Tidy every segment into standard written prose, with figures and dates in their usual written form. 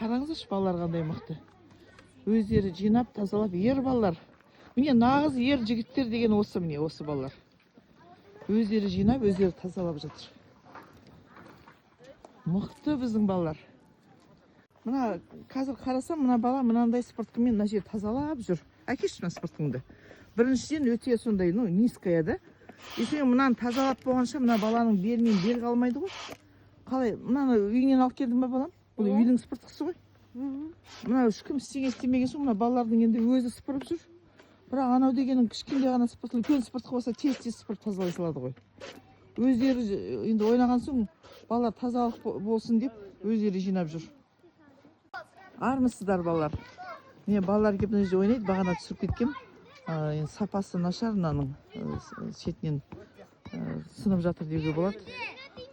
қараңыздаршы, балалар қандай мықты. Өздері жинап, тазалап, ер балалар. Міне нағыз ер жігіттер деген осы, міне осы балалар. Өздері жинап, өздері тазалап жатыр. Мықты біздің балалар. Мына қазір қарасам, мына бала мынандай спорткамен мына жер тазалап жүр. Әкешші мына спорткаңды. Біріншіден өте сондай, низкая да. Есен мынаны тазалап болғанша мына баланың белінен бел қалмайды ғой. Қалай, мынаны үйінен алып келдің ба балам? Бұл үйдің спорткасы ғой. Мына ешкім істемеген соң, мына балалардың енді өзі сыпырып жүр. Бірақ анау дегенің кішкентай ғана спорт, үлкен спортқа болса тез спорт тазалай салады ғой. Өздері енді ойнаған соң балалар тазалық болсын деп өздері жинап жүр. Армысыздар балалар. Міне балалар келіп мына жерде ойнайды, бағана түсіріп кеткем. Енді сапасы нашар, мынаның шетінен сынып жатыр деуге болады.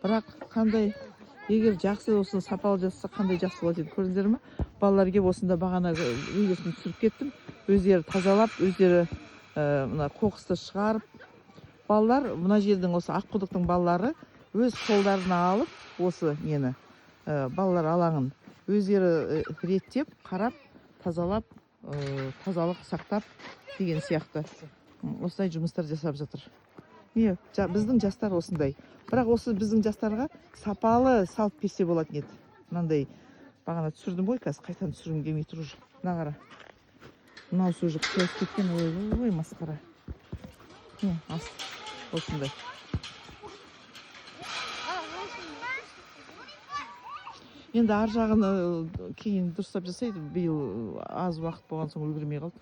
Бірақ қандай, егер жақсы осыны сапалы жасаса қандай жақсы болады еді, көрдіңдер ме? Балалар келіп осында бағана видеосын түсіріп кеттім. Өздері тазалап, өздері мына қоқысты шығарып. Балалар, мына жердің осы Аққұдықтың балалары өз қолдарына алып, осы нені, балалар алаңын өздері реттеп, қарап, тазалап, тазалық сақтап деген сияқты осындай жұмыстар жасап жатыр. Біздің жастар осындай. Бірақ осы біздің жастарға сапалы салт берсе болатын еді. Мынандай бағана түсірдім ғой, қазір қайтадан түсіргім келмей тұр уже. Мына қара. Мынау сөзі қияс кеткен, ой, масқара. Осындай. Енді ар жағын кейін дұрыстап жасайды. Биыл аз уақыт болған соң үлгермей қалды.